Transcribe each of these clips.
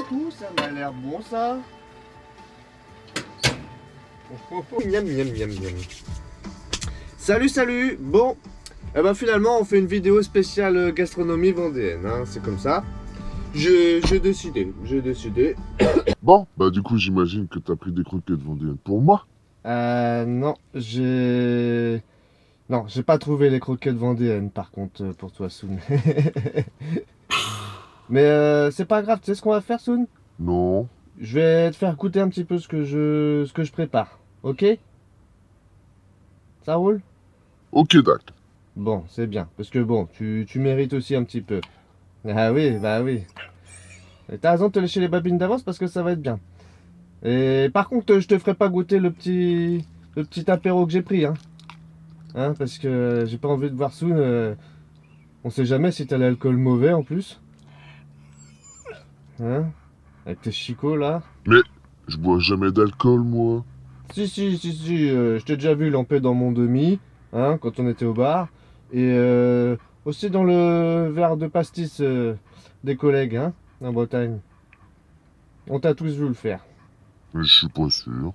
Ça m'a l'air bon, ça. Miam, miam, miam, miam. Salut, salut. Bon, eh ben finalement, on fait une vidéo spéciale gastronomie vendéenne. Hein, c'est comme ça. J'ai décidé. Bon, bah du coup, j'imagine que t'as pris des croquettes vendéennes pour moi. Non, Non, j'ai pas trouvé les croquettes vendéennes, par contre, pour toi, Soun. Mais c'est pas grave, tu sais ce qu'on va faire, Soun? Non. Je vais te faire goûter un petit peu ce que je prépare, ok? Ça roule? Ok, Dac. Bon, c'est bien, parce que bon, tu mérites aussi un petit peu. Ah oui, bah oui. Et t'as raison de te lécher les babines d'avance parce que ça va être bien. Et par contre, je te ferai pas goûter le petit apéro que j'ai pris, hein. Hein, parce que j'ai pas envie de voir Soun. On sait jamais si t'as l'alcool mauvais en plus. Hein? Avec tes chicots là. Mais je bois jamais d'alcool, moi. Si, je t'ai déjà vu lamper dans mon demi, hein, quand on était au bar. Et aussi dans le verre de pastis des collègues, hein, en Bretagne. On t'a tous vu le faire. Mais je suis pas sûr.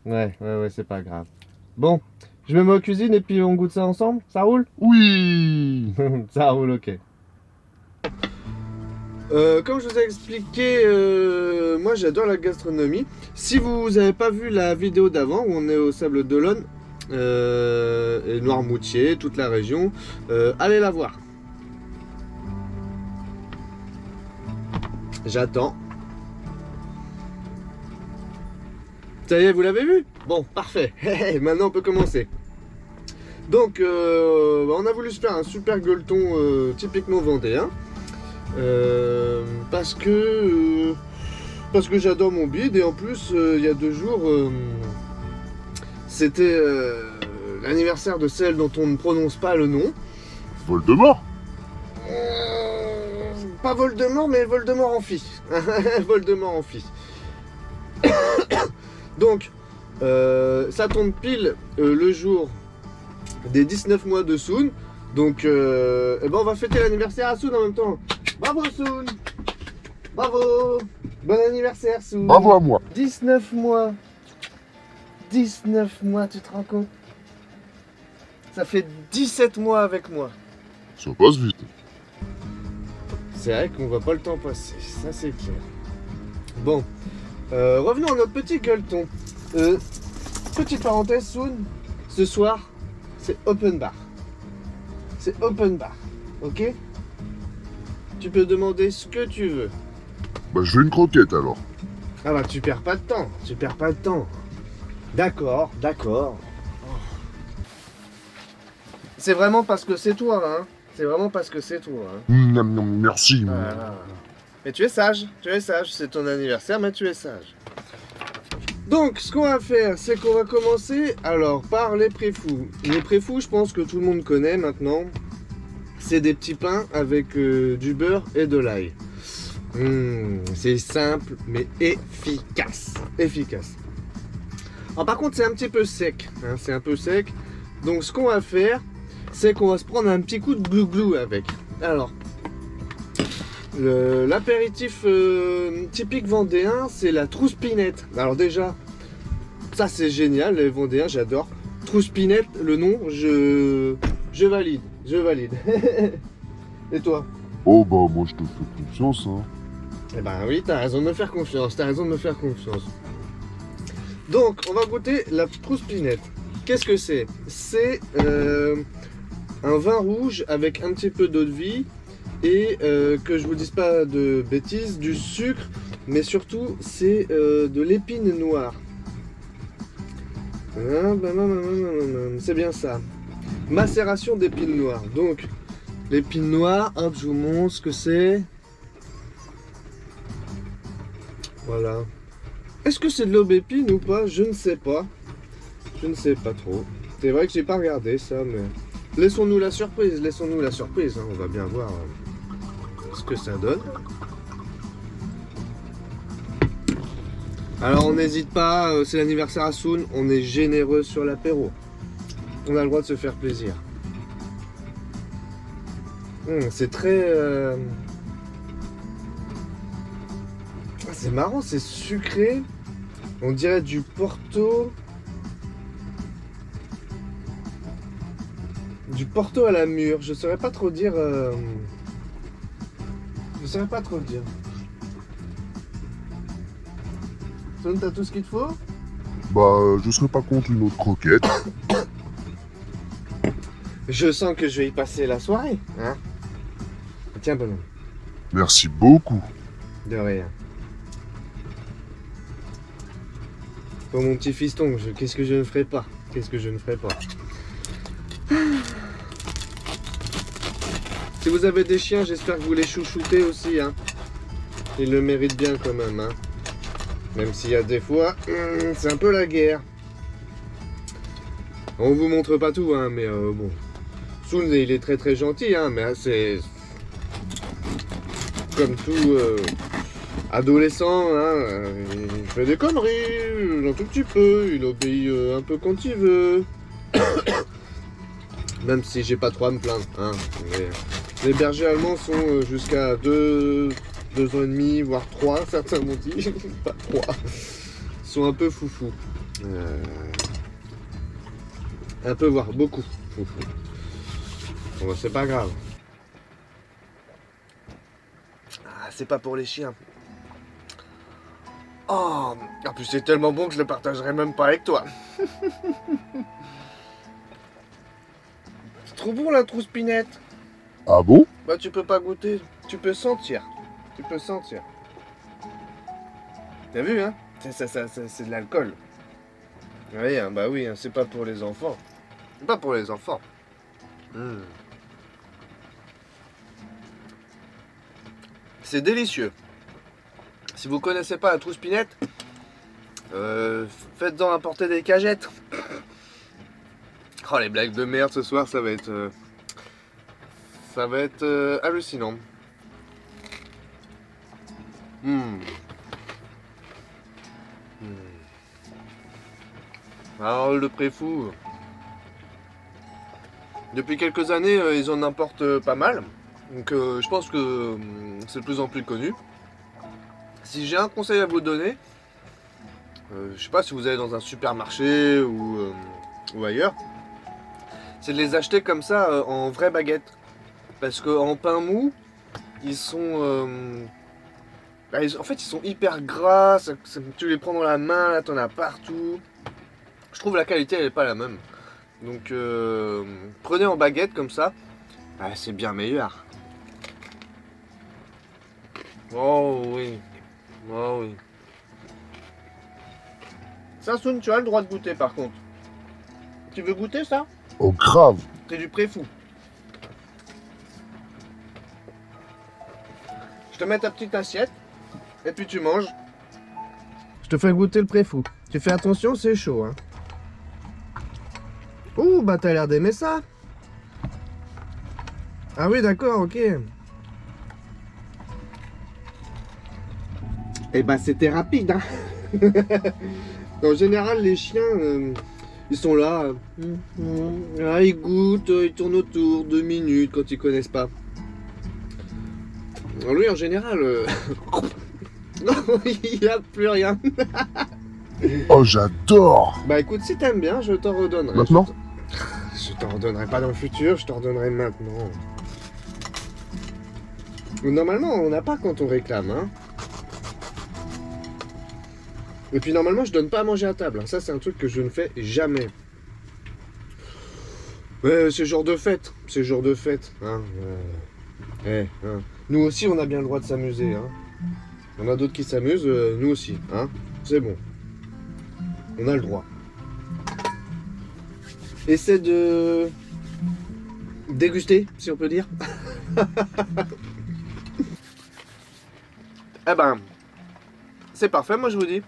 Ouais, c'est pas grave. Bon, je me mets aux cuisines et puis on goûte ça ensemble. Ça roule? Oui. Ça roule, ok. Comme je vous ai expliqué, moi j'adore la gastronomie. Si vous n'avez pas vu la vidéo d'avant où on est au Sable d'Olonne et Noirmoutier, toute la région, allez la voir. J'attends. Ça y est, vous l'avez vu? Bon, parfait. Maintenant on peut commencer. Donc, on a voulu se faire un super gueuleton typiquement vendéen. Parce que j'adore mon bide et en plus il y a 2 jours c'était l'anniversaire de celle dont on ne prononce pas le nom. Voldemort. Pas Voldemort mais Voldemort en fils. Voldemort en fils. Donc ça tombe pile le jour des 19 mois de Soun. Donc eh ben on va fêter l'anniversaire à Soun en même temps. Bravo Soun! Bravo! Bon anniversaire Soun! Bravo à moi. 19 mois! 19 mois, tu te rends compte? Ça fait 17 mois avec moi. Ça passe vite. C'est vrai qu'on voit pas le temps passer, ça c'est clair. Bon, revenons à notre petit gueuleton. Petite parenthèse Soun, ce soir, c'est open bar. C'est open bar, ok? Tu peux demander ce que tu veux. Bah je veux une croquette alors. Ah bah tu perds pas de temps, D'accord. C'est vraiment parce que c'est toi, hein. Merci. Mais tu es sage, c'est ton anniversaire, mais tu es sage. Donc ce qu'on va faire, c'est qu'on va commencer alors par les préfous. Les préfous, je pense que tout le monde connaît maintenant. C'est des petits pains avec du beurre et de l'ail. C'est simple mais efficace. Alors par contre c'est un petit peu sec, hein, Donc ce qu'on va faire, c'est qu'on va se prendre un petit coup de glouglou avec. Alors, l'apéritif typique vendéen, c'est la trouspinette. Alors déjà, ça c'est génial, les vendéens, j'adore. Trouspinette, le nom, je valide. Et toi? Oh bah moi je te fais confiance, hein. Eh ben oui, t'as raison de me faire confiance, Donc, on va goûter la trouspinette. Qu'est-ce que c'est? C'est un vin rouge avec un petit peu d'eau de vie et que je vous dise pas de bêtises, du sucre, mais surtout c'est de l'épine noire. C'est bien ça. Macération d'épines noires. Donc, l'épine noire, hop, je vous montre ce que c'est. Voilà. Est-ce que c'est de l'aubépine ou pas? Je ne sais pas. Trop. C'est vrai que j'ai pas regardé ça, mais... Laissons-nous la surprise, hein. On va bien voir ce que ça donne. Alors on n'hésite pas, c'est l'anniversaire à Soun, on est généreux sur l'apéro. On a le droit de se faire plaisir. C'est très... c'est marrant, c'est sucré. On dirait du Porto. Du Porto à la mûre. Je saurais pas trop dire. Je saurais pas trop dire. Son, t'as tout ce qu'il te faut? Bah, je serais pas contre une autre croquette. Je sens que je vais y passer la soirée, hein. Tiens, bonhomme. Merci beaucoup. De rien. Pour mon petit fiston, qu'est-ce que je ne ferai pas? Qu'est-ce que je ne ferai pas? Si vous avez des chiens, j'espère que vous les chouchoutez aussi, hein. Ils le méritent bien quand même, hein. Même s'il y a des fois, c'est un peu la guerre. On vous montre pas tout, hein, mais bon. Soun, il est très très gentil, hein, mais c'est comme tout adolescent, hein, il fait des conneries, un tout petit peu, il obéit un peu quand il veut. Même si j'ai pas trop à me plaindre, hein. Mais les bergers allemands sont jusqu'à 2 ans et demi, voire 3, certains m'ont dit, pas 3. Ils sont un peu foufou. Un peu, voire beaucoup foufou. Bon, bah, c'est pas grave. Ah, c'est pas pour les chiens. Oh, en plus c'est tellement bon que je le partagerai même pas avec toi. C'est trop bon la trouspinette. Ah bon? Bah tu peux pas goûter, tu peux sentir. Tu peux sentir. T'as vu, hein? C'est de l'alcool. Oui, hein, bah oui, hein, c'est pas pour les enfants. C'est pas pour les enfants. C'est délicieux. Si vous connaissez pas la trouspinette, faites-en apporter des cagettes. Oh, les blagues de merde ce soir, ça va être hallucinant. Alors le Préfou, depuis quelques années, ils en importent pas mal. Donc je pense que c'est de plus en plus connu. Si j'ai un conseil à vous donner, je sais pas si vous allez dans un supermarché ou ailleurs, c'est de les acheter comme ça en vraie baguette. Parce qu'en pain mou, ils sont... en fait, ils sont hyper gras, tu les prends dans la main, là, t'en as partout. Je trouve la qualité, elle est pas la même. Donc, prenez en baguette comme ça, c'est bien meilleur. Oh oui, oh oui. Ça, Soun, tu as le droit de goûter par contre. Tu veux goûter ça? Oh grave. C'est du Préfou. Je te mets ta petite assiette, et puis tu manges. Je te fais goûter le Préfou. Tu fais attention, c'est chaud, hein. Ouh, bah t'as l'air d'aimer ça. Ah oui, d'accord, ok. Eh bah c'était rapide, hein. En général, les chiens, ils sont là. Ils goûtent, ils tournent autour 2 minutes quand ils connaissent pas. Alors lui, en général, non, il n'y a plus rien. Oh, j'adore. Bah écoute, si t'aimes bien, je t'en redonnerai. Maintenant? Je t'en redonnerai pas dans le futur, je t'en redonnerai maintenant. Normalement, on n'a pas quand on réclame, hein. Et puis normalement, je donne pas à manger à table. Ça, c'est un truc que je ne fais jamais. Ouais, c'est genre de fête. C'est genre de fête, hein. Hein. Nous aussi, on a bien le droit de s'amuser, hein. On a d'autres qui s'amusent, nous aussi, hein. C'est bon. On a le droit. Essaie de déguster, si on peut dire. Eh ben, c'est parfait, moi je vous dis.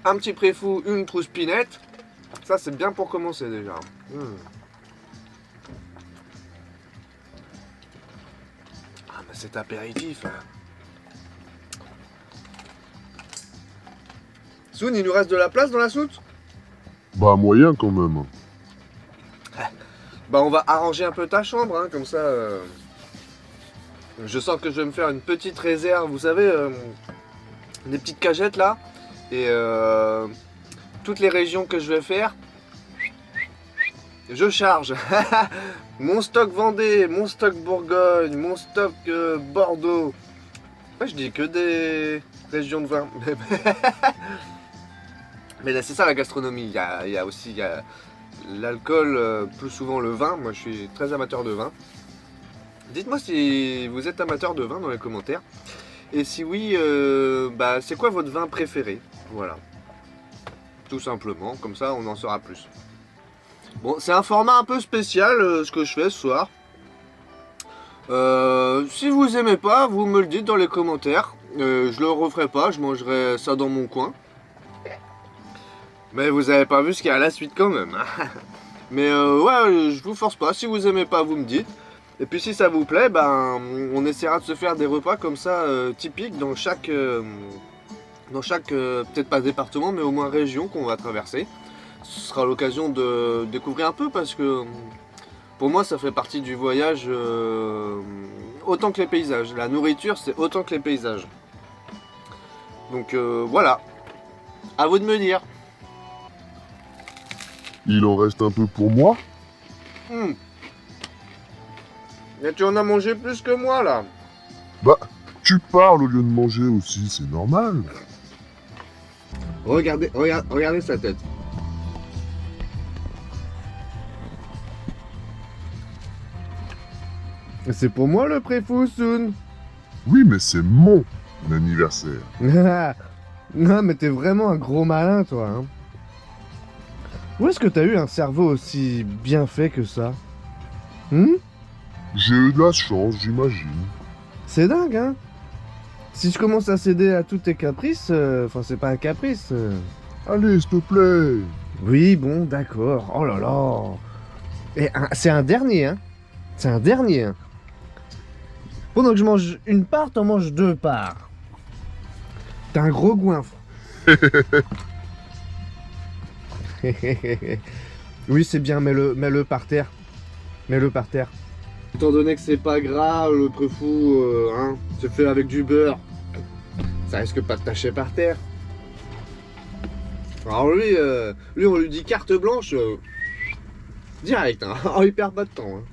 Un petit Préfou, une trouspinette. Ça, c'est bien pour commencer déjà. Ah, mais c'est apéritif, hein. Soun, il nous reste de la place dans la soute? Bah moyen quand même. Bah on va arranger un peu ta chambre, hein, comme ça... Je sens que je vais me faire une petite réserve, vous savez, des petites cagettes là. Et toutes les régions que je vais faire, je charge. Mon stock Vendée, mon stock Bourgogne, mon stock Bordeaux. Ouais, je dis que des régions de vin. Mais là, c'est ça la gastronomie. Il y a aussi l'alcool, plus souvent le vin. Moi, je suis très amateur de vin. Dites-moi si vous êtes amateur de vin dans les commentaires. Et si oui, c'est quoi votre vin préféré? Voilà. Tout simplement, comme ça on en saura plus. Bon, c'est un format un peu spécial ce que je fais ce soir. Si vous aimez pas, vous me le dites dans les commentaires. Je le referai pas, je mangerai ça dans mon coin. Mais vous avez pas vu ce qu'il y a à la suite quand même. Mais ouais, je vous force pas. Si vous aimez pas, vous me dites. Et puis si ça vous plaît, on essaiera de se faire des repas comme ça typiques dans chaque peut-être pas département, mais au moins région qu'on va traverser. Ce sera l'occasion de découvrir un peu parce que pour moi ça fait partie du voyage autant que les paysages. La nourriture c'est autant que les paysages. Donc voilà, à vous de me dire. Il en reste un peu pour moi? Mais tu en as mangé plus que moi là. Bah, tu parles au lieu de manger aussi, c'est normal. Regardez sa tête. C'est pour moi le préfou, Soun. Oui, mais c'est mon anniversaire. Non, mais t'es vraiment un gros malin, toi. Hein. Où est-ce que t'as eu un cerveau aussi bien fait que ça? J'ai eu de la chance, j'imagine. C'est dingue, hein? Si je commence à céder à tous tes caprices, enfin c'est pas un caprice. Allez, s'il te plaît. Oui, bon, d'accord. Oh là là. Et c'est un dernier, hein? C'est un dernier. Hein. Pendant que je mange une part, t'en manges deux parts. T'es un gros goinfre. Oui, c'est bien, mets-le par terre. Mets-le par terre. Étant donné que c'est pas gras, le préfou, hein, c'est fait avec du beurre. Ça risque pas de tacher par terre. Alors lui, on lui dit carte blanche, direct, hein. Oh, il perd pas de temps. Hein.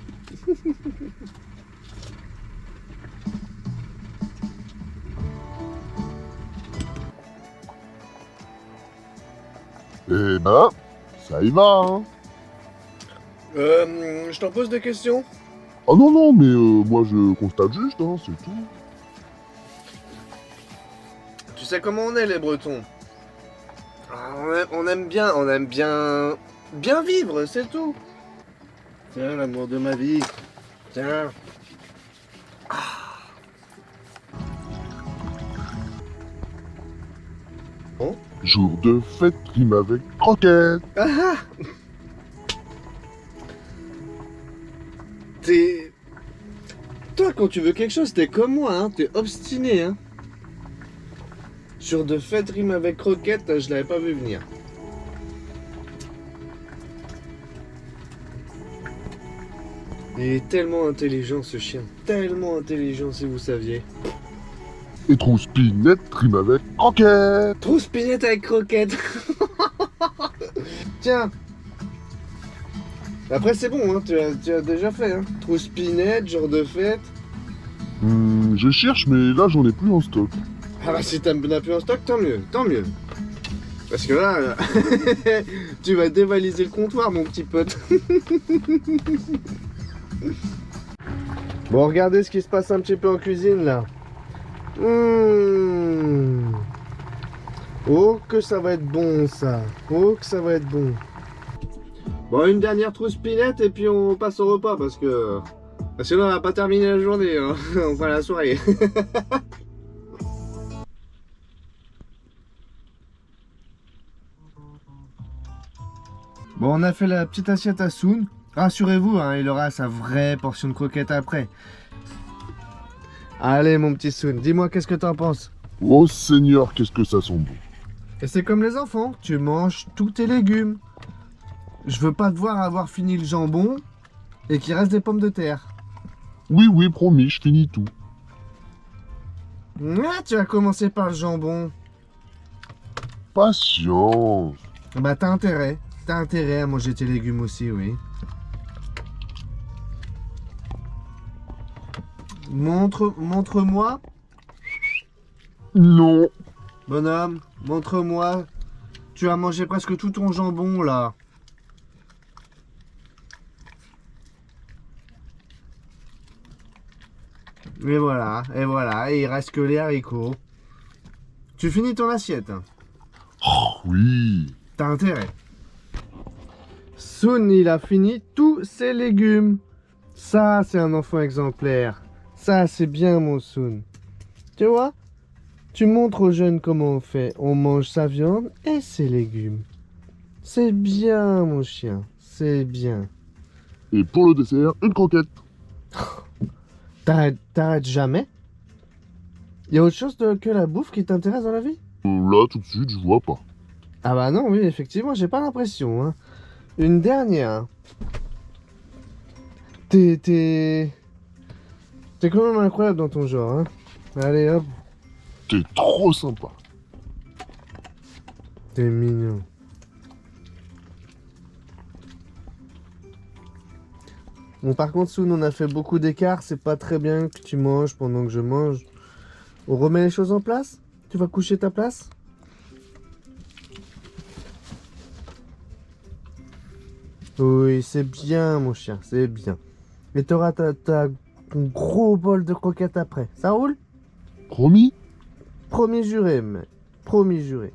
Eh ben, ça y va, hein. Je t'en pose des questions? Oh non, non, mais moi je constate juste, hein, c'est tout. Tu sais comment on est les Bretons? On aime bien vivre, c'est tout. Tiens, l'amour de ma vie. Tiens. Bon. Jour de fête rime avec croquette. Ah. T'es... Toi, quand tu veux quelque chose, t'es comme moi, hein. T'es obstiné, hein. Sur de fête rime avec croquette, je l'avais pas vu venir. Il est tellement intelligent, ce chien. Tellement intelligent, si vous saviez. Et Trouspinette rime avec croquette. Trouspinette avec croquette. Tiens. Après, c'est bon, hein. Tu as déjà fait, hein. Trouspinette, genre de fête. Je cherche, mais là j'en ai plus en stock. Ah bah si t'as plus en stock, tant mieux, tant mieux. Parce que là, tu vas dévaliser le comptoir, mon petit pote. Bon, regardez ce qui se passe un petit peu en cuisine, là. Oh, que ça va être bon, ça. Oh, que ça va être bon. Bon, une dernière trouspinette et puis on passe au repas, parce que... Sinon, on va pas terminer la journée, hein. Enfin, la soirée. Bon, on a fait la petite assiette à Soun. Rassurez-vous, hein, il aura sa vraie portion de croquettes après. Allez, mon petit Soun, dis-moi qu'est-ce que t'en penses? Oh Seigneur, qu'est-ce que ça sent bon. Et c'est comme les enfants, tu manges tous tes légumes. Je veux pas te voir avoir fini le jambon et qu'il reste des pommes de terre. Oui, oui, promis, je finis tout. Ah, tu vas commencer par le jambon. Patience. Bah t'as intérêt. T'as intérêt à manger tes légumes aussi, oui. Montre-moi. Non. Bonhomme, montre-moi. Tu as mangé presque tout ton jambon, là. Et voilà, et il reste que les haricots. Tu finis ton assiette. Oh, oui. T'as intérêt. Soon, il a fini tous ses légumes. Ça, c'est un enfant exemplaire. Ça, c'est bien, mon Soon. Tu vois? Tu montres aux jeunes comment on fait. On mange sa viande et ses légumes. C'est bien, mon chien. C'est bien. Et pour le dessert, une croquette. T'arrêtes jamais? Y a autre chose que la bouffe qui t'intéresse dans la vie? Là, tout de suite, je vois pas. Ah bah non, oui, effectivement, j'ai pas l'impression, hein. Une dernière. T'es quand même incroyable dans ton genre, hein. Allez, hop, T'es trop sympa. t'es mignon. Bon, par contre, Soun, on a fait beaucoup d'écart. C'est pas très bien que tu manges pendant que je mange. On remet les choses en place? Tu vas coucher ta place? Oui, c'est bien, mon chien, c'est bien. Et t'auras ton gros bol de croquettes après. Ça roule? Promis? Promis juré, mec. Promis juré.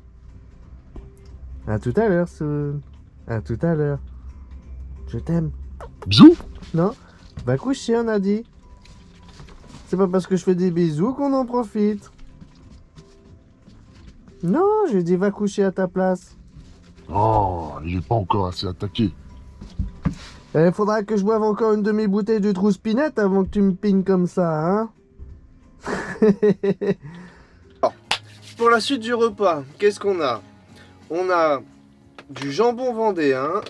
À tout à l'heure, Soun. À tout à l'heure. Je t'aime. Bisous. Non? Va coucher, on a dit. C'est pas parce que je fais des bisous qu'on en profite. Non, j'ai dit va coucher à ta place. Oh, il est pas encore assez attaqué. Il faudra que je boive encore une demi-bouteille de Trouspinette avant que tu me pignes comme ça, hein? Pour la suite du repas, qu'est-ce qu'on a? On a du jambon vendéen,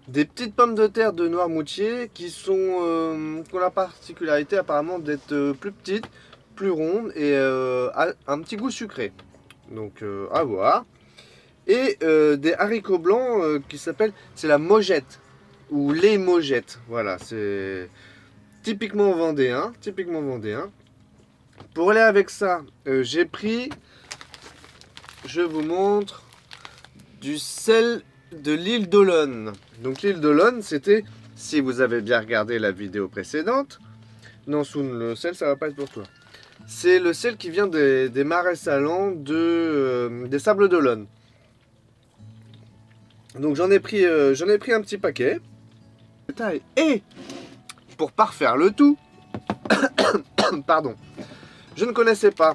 des petites pommes de terre de Noirmoutier qui ont la particularité apparemment d'être plus petites, plus rondes et un petit goût sucré. Donc à voir. Et des haricots blancs qui s'appellent, c'est la mojette ou les mojettes. Voilà, c'est typiquement vendéen, typiquement vendéen. Pour aller avec ça, j'ai pris, je vous montre, du sel de l'île d'Olonne. Donc l'île d'Olonne, c'était, si vous avez bien regardé la vidéo précédente, non, Soun, le sel, ça va pas être pour toi. C'est le sel qui vient des marais salants des Sables d'Olonne. Donc j'en ai pris un petit paquet. Et pour parfaire le tout, pardon, je ne connaissais pas.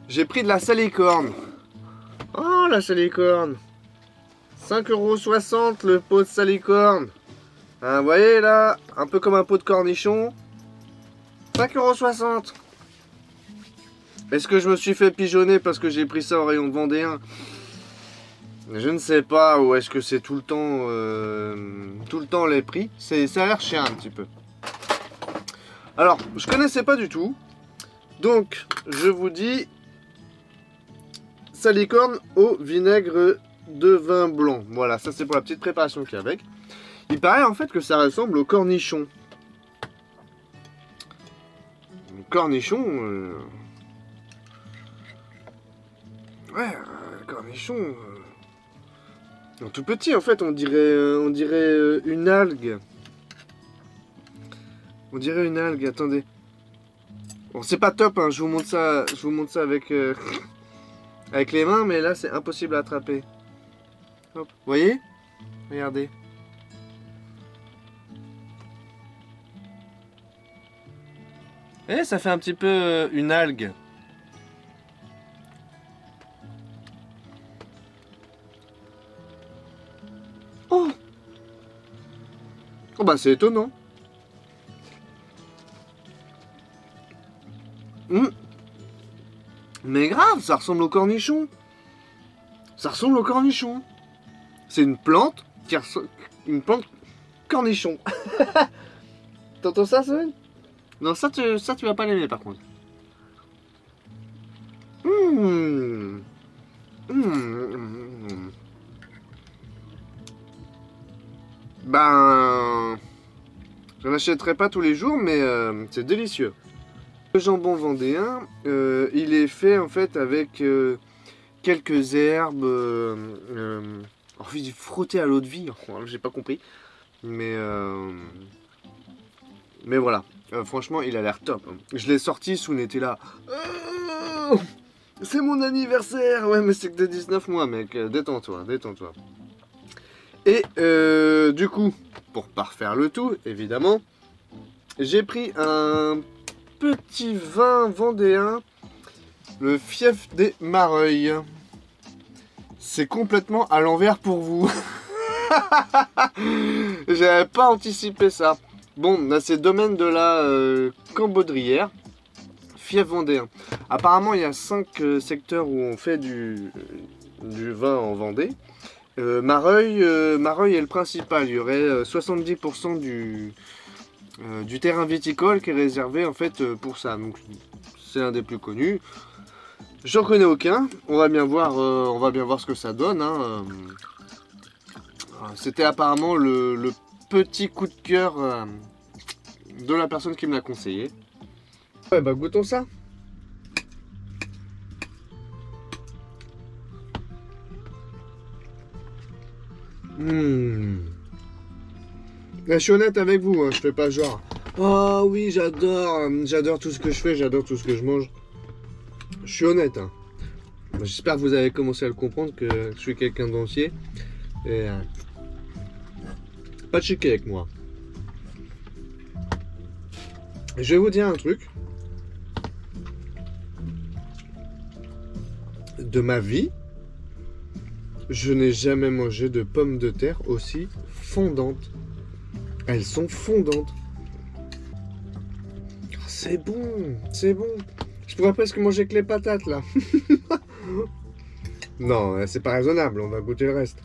J'ai pris de la salicorne. Oh, la salicorne. 5,60 € le pot de salicorne. Hein, vous voyez là, un peu comme un pot de cornichon. 5,60 €. Est-ce que je me suis fait pigeonner parce que j'ai pris ça au rayon de Vendéen? Je ne sais pas, ou est-ce que c'est tout le temps les prix? Ça a l'air cher un petit peu. Alors, je connaissais pas du tout. Donc, je vous dis salicorne au vinaigre de vin blanc. Voilà, ça c'est pour la petite préparation qu'il y a avec. Il paraît en fait que ça ressemble au cornichon. Le cornichon... Ouais, cornichon... Tout petit en fait, on dirait une algue. On dirait une algue, attendez. Bon, c'est pas top, hein, je vous montre ça avec, avec les mains, mais là c'est impossible à attraper. Hop, vous voyez? Regardez. Eh, ça fait un petit peu une algue. Oh! Oh bah c'est étonnant. Mais grave, ça ressemble au cornichon. Ça ressemble au cornichon. C'est une plante qui ressemble... Une plante cornichon. T'entends ça, Sven? Non, ça tu vas pas l'aimer par contre. Mmh. Ben, je n'achèterai pas tous les jours, mais c'est délicieux. Le jambon vendéen, il est fait en fait avec quelques herbes, frotter à l'eau de vie, j'ai pas compris, mais voilà. Franchement, il a l'air top. Je l'ai sorti, Soun était là. Oh, c'est mon anniversaire. Ouais, mais c'est que de 19 mois, mec. Détends-toi, détends-toi. Et du coup, pour parfaire le tout, évidemment, j'ai pris un petit vin vendéen, le Fief des Mareuils. C'est complètement à l'envers pour vous. J'avais pas anticipé ça. Bon, là c'est domaine de la Cambaudrière, Fief vendéen. Apparemment, il y a 5 secteurs où on fait du vin en Vendée. Mareuil est le principal. Il y aurait 70% du terrain viticole qui est réservé en fait pour ça. Donc c'est un des plus connus. J'en connais aucun. On va bien voir ce que ça donne. Hein. C'était apparemment le petit coup de cœur de la personne qui me l'a conseillé. Ouais, bah goûtons ça. Là, je suis honnête avec vous, hein, je fais pas genre. Oh oui, j'adore tout ce que je fais, j'adore tout ce que je mange. Je suis honnête. Hein. J'espère que vous avez commencé à le comprendre que je suis quelqu'un d'entier. Et pas de chiquer avec moi. Et je vais vous dire un truc. De ma vie, je n'ai jamais mangé de pommes de terre aussi fondantes. Elles sont fondantes. C'est bon, c'est bon. Je pourrais presque manger que les patates là. Non, c'est pas raisonnable, on va goûter le reste.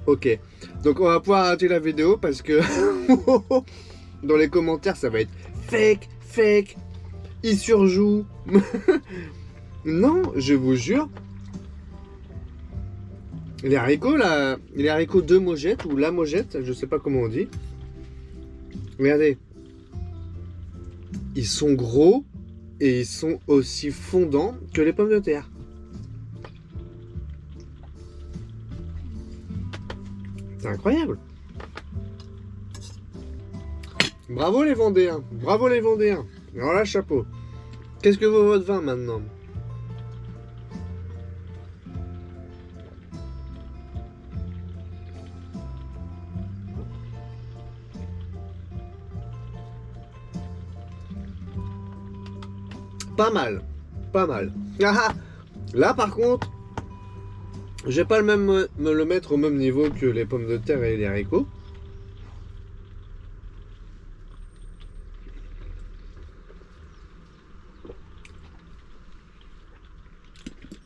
Ok, donc on va pouvoir arrêter la vidéo parce que dans les commentaires ça va être fake, il surjoue. Non, je vous jure. Les haricots là, les haricots de Mogette ou la Mogette, je sais pas comment on dit. Regardez, ils sont gros et ils sont aussi fondants que les pommes de terre. C'est incroyable. Bravo les Vendéens, bravo les Vendéens. Alors là, chapeau. Qu'est-ce que vaut votre vin maintenant? Pas mal, pas mal. Ah, là par contre, je vais pas me le mettre au même niveau que les pommes de terre et les haricots.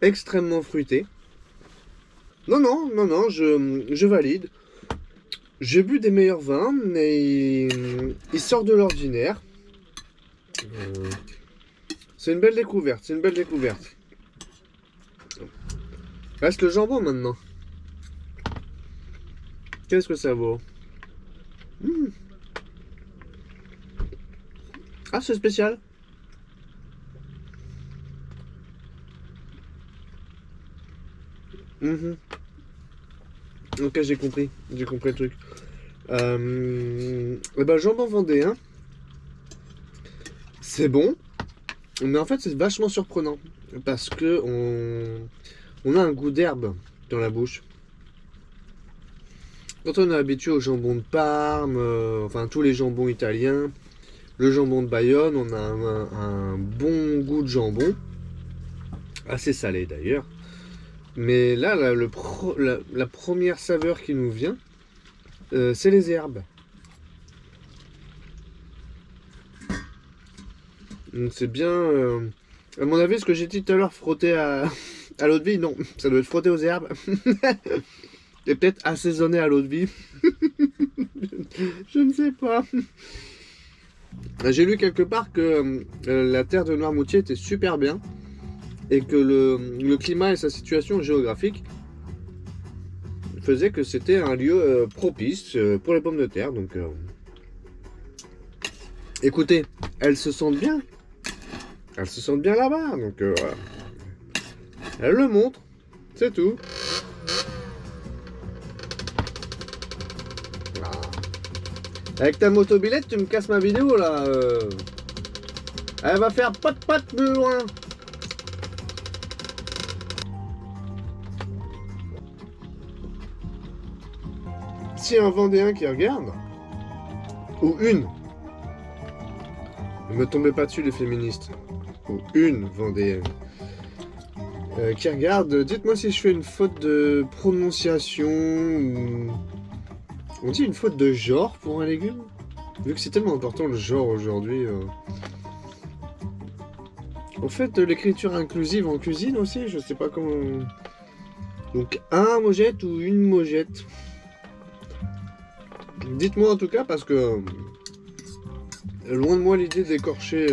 Extrêmement fruité. Non, je valide. J'ai bu des meilleurs vins, mais il sort de l'ordinaire. C'est une belle découverte, c'est une belle découverte. Reste le jambon maintenant. Qu'est-ce que ça vaut? Ah, c'est spécial. Ok, j'ai compris le truc. Et ben, jambon vendéen, c'est bon, mais en fait c'est vachement surprenant parce que on a un goût d'herbe dans la bouche. Quand on est habitué au jambon de Parme, enfin tous les jambons italiens, le jambon de Bayonne, on a un bon goût de jambon, assez salé d'ailleurs. Mais là, la première saveur qui nous vient, c'est les herbes. C'est bien... à mon avis, ce que j'ai dit tout à l'heure, frotter à l'eau de vie, non, ça doit être frotter aux herbes. Et peut-être assaisonner à l'eau de vie. Je ne sais pas. J'ai lu quelque part que la terre de Noirmoutier était super bien et que le climat et sa situation géographique faisaient que c'était un lieu propice pour les pommes de terre. Donc, écoutez, elles se sentent bien. Elles se sentent bien là-bas. Donc, voilà. Elles le montrent. C'est tout. Avec ta motobilette, tu me casses ma vidéo là. Elle va faire pat plus loin. Si un Vendéen qui regarde, ou une, ne me tombez pas dessus les féministes, ou une Vendéenne qui regarde, dites-moi si je fais une faute de prononciation ou... On dit une faute de genre pour un légume? Vu que c'est tellement important le genre aujourd'hui. En fait, l'écriture inclusive en cuisine aussi, je sais pas comment... Donc un mojette ou une mojette. Dites-moi en tout cas parce que... loin de moi l'idée d'écorcher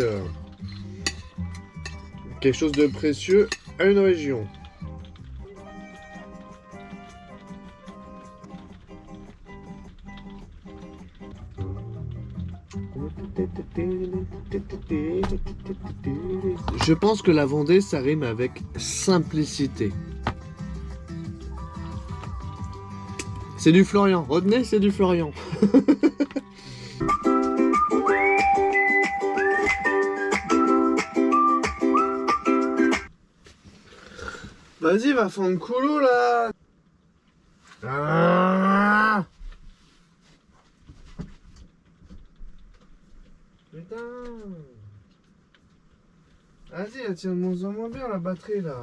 quelque chose de précieux à une région. Je pense que la Vendée, ça rime avec simplicité. C'est du Florian. Retenez, c'est du Florian. Vas-y, va fendre coulo là. Ah putain. Vas-y, elle tient de moins en moins bien la batterie là.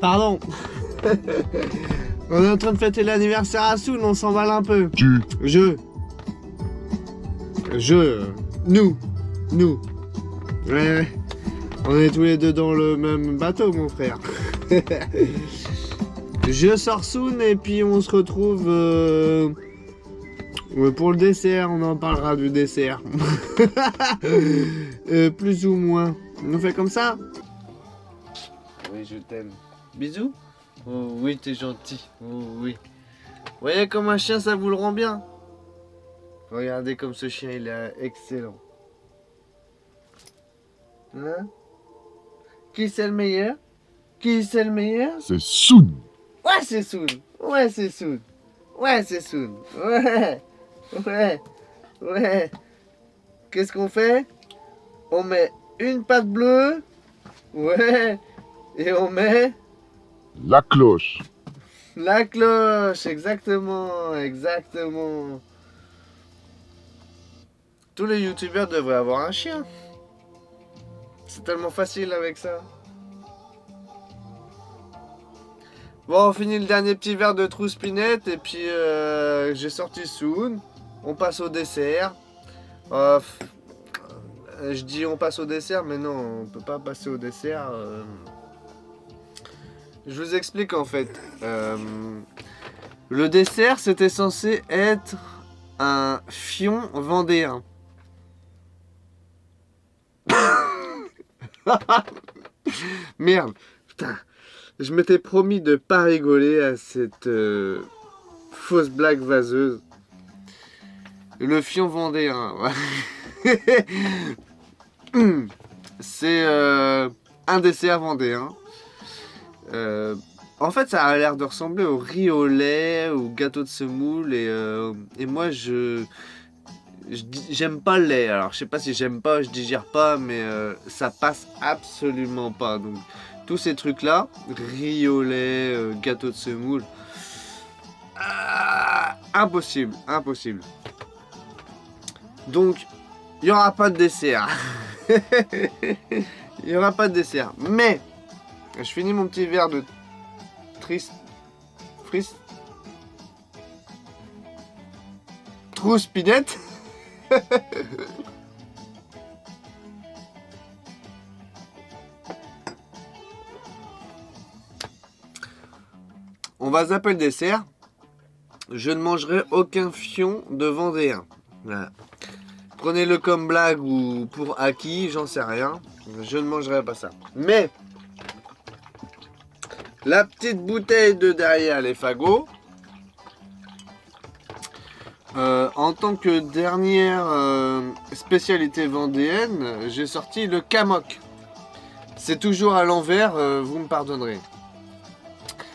Pardon. On est en train de fêter l'anniversaire à Soun, on s'emballe un peu. Nous. Ouais. On est tous les deux dans le même bateau, mon frère. Je sors Soun et puis on se retrouve pour le dessert. On en parlera du dessert. Plus ou moins. On fait comme ça? Oui, je t'aime. Bisous? Oh oui, t'es gentil. Oh oui. Vous voyez comme un chien, ça vous le rend bien? Regardez comme ce chien, il est excellent. Hein? Qui c'est le meilleur? Qui c'est le meilleur? C'est Soun. Ouais, c'est Soun. Ouais, c'est Soun. Ouais, c'est Soun. Ouais. Qu'est-ce qu'on fait? On met une patte bleue. Ouais. Et on met... La cloche. La cloche, exactement. Tous les youtubeurs devraient avoir un chien. C'est tellement facile avec ça. Bon, on finit le dernier petit verre de Trouspinette et puis j'ai sorti Soun. On passe au dessert. Je dis on passe au dessert, mais non, on peut pas passer au dessert. Je vous explique en fait. Le dessert, c'était censé être un fion vendéen. Merde, putain. Je m'étais promis de pas rigoler à cette fausse blague vaseuse. Le fion vendéen. C'est un dessert vendéen. En fait, ça a l'air de ressembler au riz au lait, au gâteau de semoule. Et moi, j'aime pas le lait. Alors, je sais pas si j'aime pas, je digère pas, mais ça passe absolument pas. Donc, tous ces trucs-là, riz au lait, gâteau de semoule, impossible. Donc, il n'y aura pas de dessert. Il n'y aura pas de dessert. Mais, je finis mon petit verre de Trouspinette. va zapper le dessert. Je ne mangerai aucun fion de Vendéen. Voilà. Prenez-le comme blague ou pour acquis, j'en sais rien. Je ne mangerai pas ça. Mais la petite bouteille de derrière les fagots, en tant que dernière spécialité vendéenne, j'ai sorti le Camocq. C'est toujours à l'envers, vous me pardonnerez.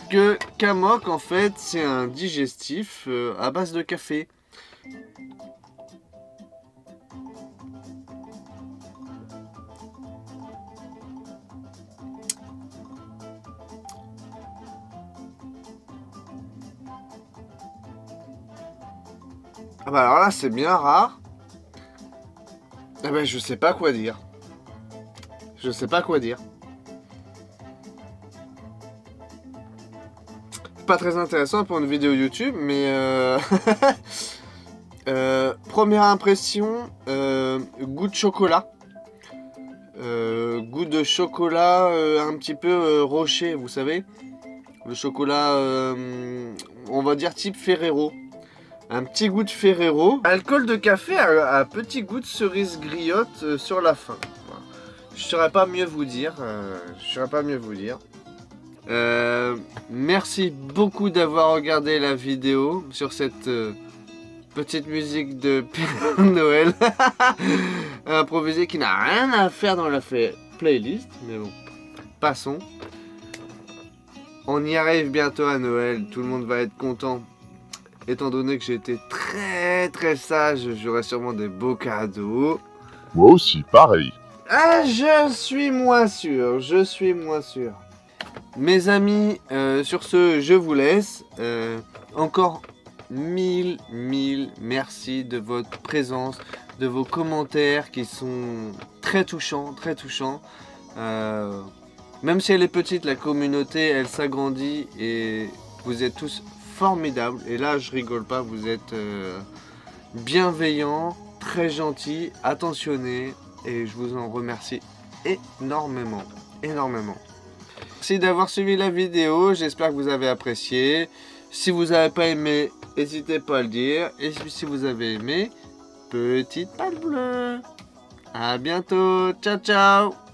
Que Camocq, en fait, c'est un digestif à base de café. Ah bah alors là, c'est bien rare. Ah bah je sais pas quoi dire. Je sais pas quoi dire. Pas très intéressant pour une vidéo YouTube, mais première impression, goût de chocolat. Goût de chocolat un petit peu rocher, vous savez. Le chocolat, on va dire type Ferrero. Un petit goût de Ferrero. Alcool de café à petit goût de cerise griotte sur la fin. Voilà. Je saurais pas mieux vous dire. Merci beaucoup d'avoir regardé la vidéo sur cette petite musique de Père Noël improvisée qui n'a rien à faire dans la playlist. Mais bon, passons. On y arrive bientôt à Noël. Tout le monde va être content. Étant donné que j'ai été très très sage, j'aurai sûrement des beaux cadeaux. Moi aussi, pareil. Ah, je suis moins sûr. Mes amis, sur ce, je vous laisse. Encore mille merci de votre présence, de vos commentaires qui sont très touchants, même si elle est petite, la communauté, elle s'agrandit et vous êtes tous formidables. Et là, je rigole pas, vous êtes bienveillants, très gentils, attentionnés et je vous en remercie énormément. Merci d'avoir suivi la vidéo, j'espère que vous avez apprécié. Si vous n'avez pas aimé, n'hésitez pas à le dire. Et si vous avez aimé, petite balle bleue. À bientôt, ciao ciao.